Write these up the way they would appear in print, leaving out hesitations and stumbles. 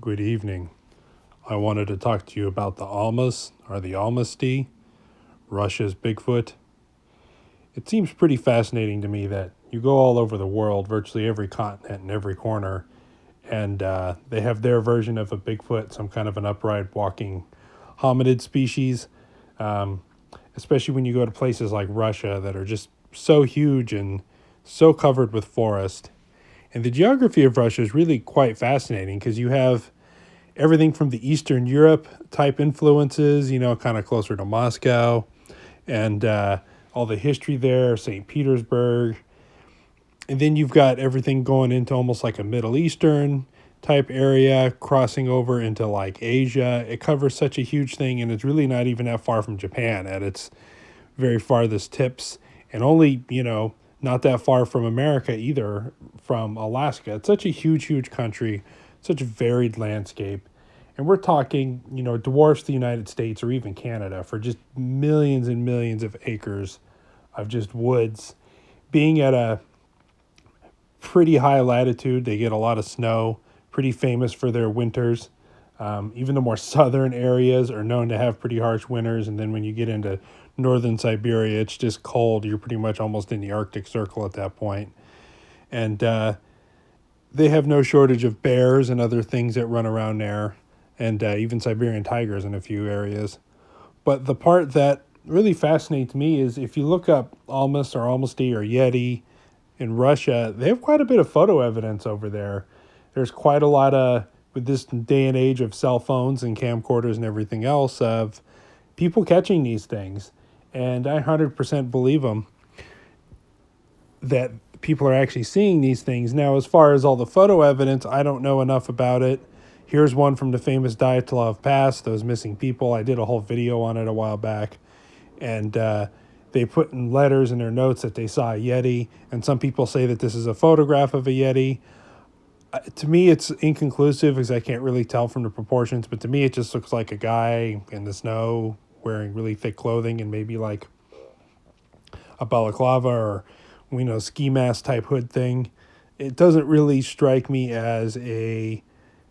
Good evening. I wanted to talk to you about the Almas, or the Almasty, Russia's Bigfoot. It seems pretty fascinating to me that you go all over the world, virtually every continent and every corner, and they have their version of a Bigfoot, some kind of an upright walking hominid species. Um, Especially when you go to places like Russia that are just so huge and so covered with forest. And the geography of Russia is really quite fascinating because you have everything from the Eastern Europe type influences, kind of closer to Moscow, and all the history there, St. Petersburg. And then you've got everything going into almost like a Middle Eastern type area, crossing over into like Asia. It covers such a huge thing, and it's really not even that far from Japan at its very farthest tips, and only, not that far from America either, from Alaska. It's such a huge, huge country, such a varied landscape. And we're talking, dwarfs the United States or even Canada for just millions and millions of acres of just woods. Being at a pretty high latitude, they get a lot of snow, pretty famous for their winters. Even the more southern areas are known to have pretty harsh winters. And then when you get into northern Siberia, it's just cold. You're pretty much almost in the Arctic Circle at that point. And they have no shortage of bears and other things that run around there, and even Siberian tigers in a few areas. But the part that really fascinates me is if you look up Almas or Almasty or Yeti in Russia, they have quite a bit of photo evidence over there. There's quite a lot of, with this day and age of cell phones and camcorders and everything else, of people catching these things. And I 100% believe them that people are actually seeing these things. Now, as far as all the photo evidence, I don't know enough about it. Here's one from the famous Dyatlov Pass, those missing people. I did a whole video on it a while back. And they put in letters in their notes that they saw a Yeti. And some people say that this is a photograph of a Yeti. To me, it's inconclusive because I can't really tell from the proportions. But to me, it just looks like a guy in the snow wearing really thick clothing and maybe like a balaclava or, ski mask type hood thing. It doesn't really strike me as a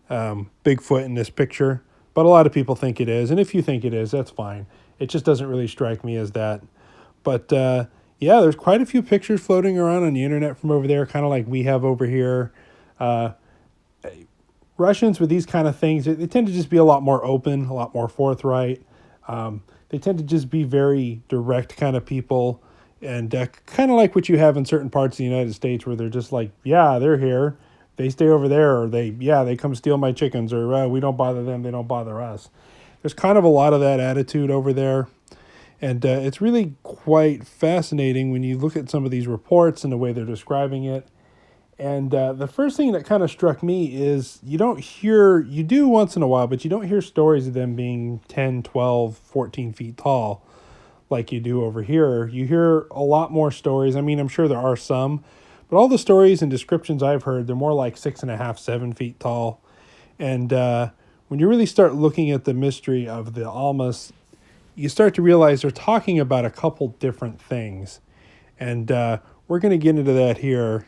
Bigfoot in this picture, but a lot of people think it is. And if you think it is, that's fine. It just doesn't really strike me as that. But yeah, there's quite a few pictures floating around on the internet from over there, kind of like we have over here. Russians with these kind of things, they tend to just be a lot more open, a lot more forthright. They tend to just be very direct kind of people, and kind of like what you have in certain parts of the United States where they're just like, yeah, they're here. They stay over there, or they come steal my chickens, or we don't bother them, they don't bother us. There's kind of a lot of that attitude over there. And it's really quite fascinating when you look at some of these reports and the way they're describing it. And the first thing that kind of struck me is you do once in a while, but you don't hear stories of them being 10, 12, 14 feet tall like you do over here. You hear a lot more stories. I mean, I'm sure there are some, but all the stories and descriptions I've heard, they're more like 6.5, 7 feet tall. And when you really start looking at the mystery of the Almas, you start to realize they're talking about a couple different things. And we're going to get into that here.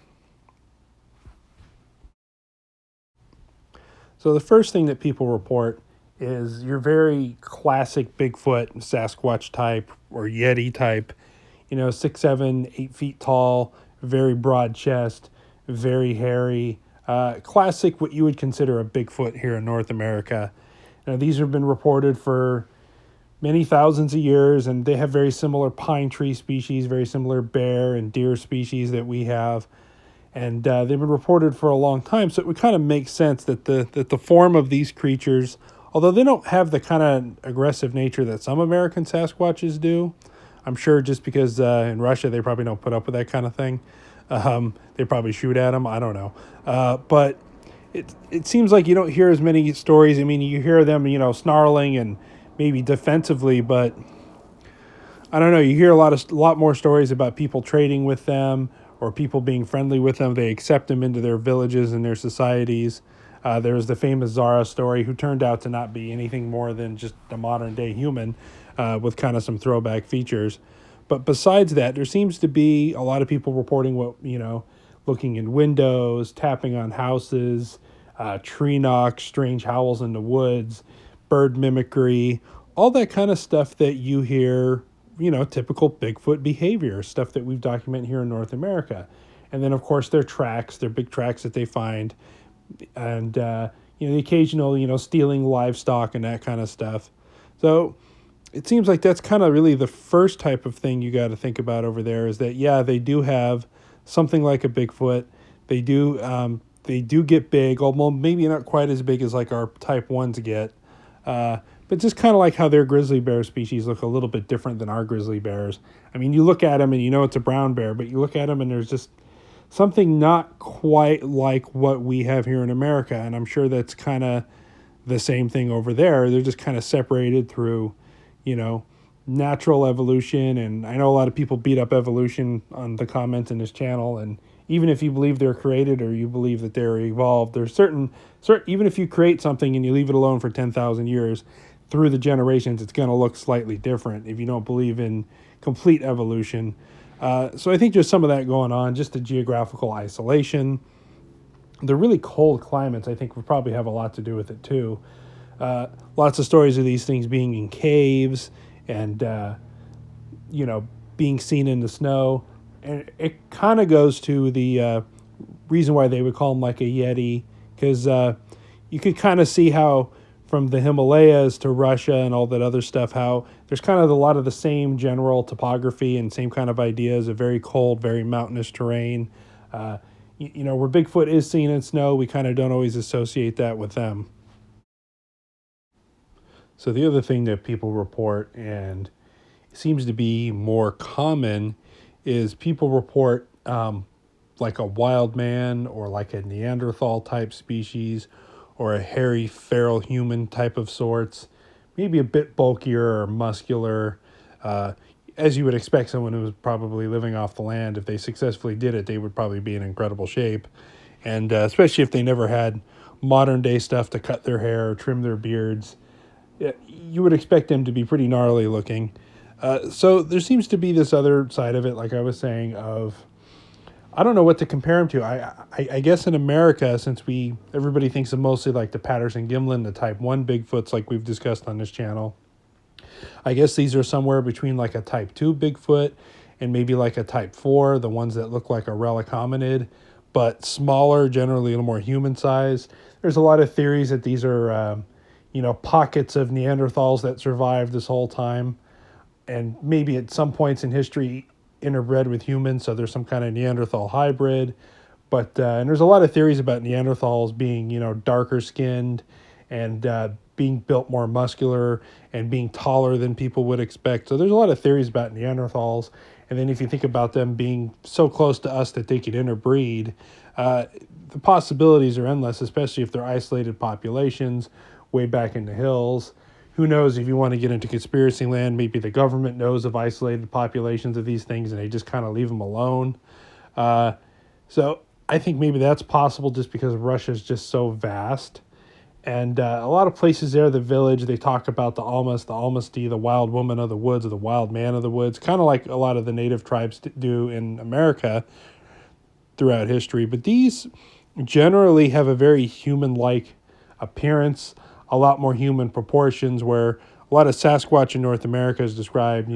So the first thing that people report is your very classic Bigfoot, Sasquatch type or Yeti type, 6, 7, 8 feet tall, very broad chest, very hairy, classic what you would consider a Bigfoot here in North America. Now, these have been reported for many thousands of years, and they have very similar pine tree species, very similar bear and deer species that we have. And they've been reported for a long time, so it would kind of make sense that the form of these creatures, although they don't have the kind of aggressive nature that some American Sasquatches do, I'm sure just because in Russia they probably don't put up with that kind of thing. They probably shoot at them. I don't know. But it seems like you don't hear as many stories. I mean, you hear them, snarling and maybe defensively, but I don't know. You hear a lot more stories about people trading with them or people being friendly with them. They accept them into their villages and their societies. There's the famous Zara story, who turned out to not be anything more than just a modern day human with kind of some throwback features. But besides that, there seems to be a lot of people reporting looking in windows, tapping on houses, tree knocks, strange howls in the woods, bird mimicry, all that kind of stuff that you hear, typical Bigfoot behavior, stuff that we've documented here in North America. And then, of course, their tracks, their big tracks that they find, and, the occasional, stealing livestock and that kind of stuff. So it seems like that's kind of really the first type of thing you got to think about over there is that, yeah, they do have something like a Bigfoot. They do get big, although maybe not quite as big as like our type 1s get. But just kind of like how their grizzly bear species look a little bit different than our grizzly bears. I mean, you look at them and you know it's a brown bear, but you look at them and there's just something not quite like what we have here in America. And I'm sure that's kind of the same thing over there. They're just kind of separated through, natural evolution. And I know a lot of people beat up evolution on the comments in this channel. And even if you believe they're created or you believe that they're evolved, there's certain even if you create something and you leave it alone for 10,000 years, through the generations, it's going to look slightly different if you don't believe in complete evolution. So I think there's some of that going on, just the geographical isolation. The really cold climates, I think, would probably have a lot to do with it, too. Lots of stories of these things being in caves and, being seen in the snow. And it kind of goes to the reason why they would call them like a Yeti, because you could kind of see how from the Himalayas to Russia and all that other stuff, how there's kind of a lot of the same general topography and same kind of ideas of very cold, very mountainous terrain. Where Bigfoot is seen in snow, we kind of don't always associate that with them. So the other thing that people report, and seems to be more common, is people report like a wild man or like a Neanderthal type species or a hairy feral human type of sorts, maybe a bit bulkier or muscular, as you would expect someone who was probably living off the land. If they successfully did it, they would probably be in incredible shape. And especially if they never had modern day stuff to cut their hair or trim their beards, you would expect them to be pretty gnarly looking. So there seems to be this other side of it, like I was saying, of I don't know what to compare them to. I guess in America, since everybody thinks of mostly like the Patterson-Gimlin, the Type 1 Bigfoots like we've discussed on this channel, I guess these are somewhere between like a Type 2 Bigfoot and maybe like a Type 4, the ones that look like a relic hominid, but smaller, generally a little more human size. There's a lot of theories that these are, pockets of Neanderthals that survived this whole time, and maybe at some points in history interbred with humans, so there's some kind of Neanderthal hybrid. But and there's a lot of theories about Neanderthals being, darker skinned and being built more muscular and being taller than people would expect. So there's a lot of theories about Neanderthals. And then if you think about them being so close to us that they could interbreed, the possibilities are endless, especially if they're isolated populations way back in the hills. Who knows, if you want to get into conspiracy land, maybe the government knows of isolated populations of these things and they just kind of leave them alone. So I think maybe that's possible just because Russia is just so vast. And a lot of places there, the village, they talk about the Almas, the Almasty, the wild woman of the woods, or the wild man of the woods, kind of like a lot of the native tribes do in America throughout history. But these generally have a very human-like appearance, a lot more human proportions, where a lot of Sasquatch in North America is described,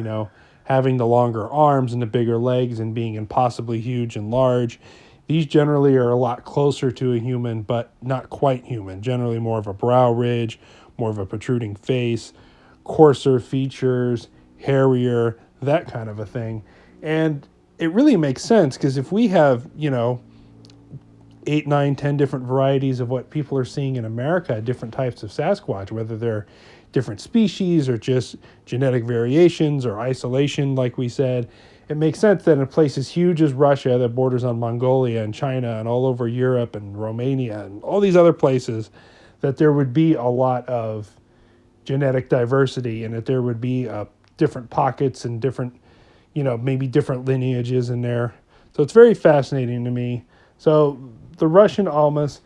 having the longer arms and the bigger legs and being impossibly huge and large. These generally are a lot closer to a human, but not quite human. Generally more of a brow ridge, more of a protruding face, coarser features, hairier, that kind of a thing. And it really makes sense, because if we have, 8, 9, 10 different varieties of what people are seeing in America, different types of Sasquatch, whether they're different species or just genetic variations or isolation, like we said, it makes sense that in a place as huge as Russia that borders on Mongolia and China and all over Europe and Romania and all these other places, that there would be a lot of genetic diversity and that there would be different pockets and different, maybe different lineages in there. So it's very fascinating to me. So the Russian Almas,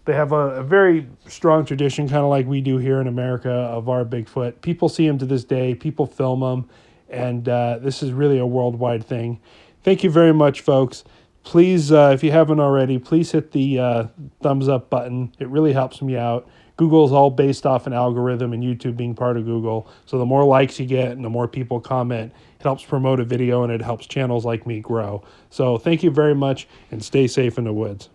they have a very strong tradition, kind of like we do here in America, of our Bigfoot. People see them to this day. People film them. And this is really a worldwide thing. Thank you very much, folks. Please, if you haven't already, please hit the thumbs up button. It really helps me out. Google is all based off an algorithm, and YouTube being part of Google. So the more likes you get and the more people comment, it helps promote a video and it helps channels like me grow. So thank you very much, and stay safe in the woods.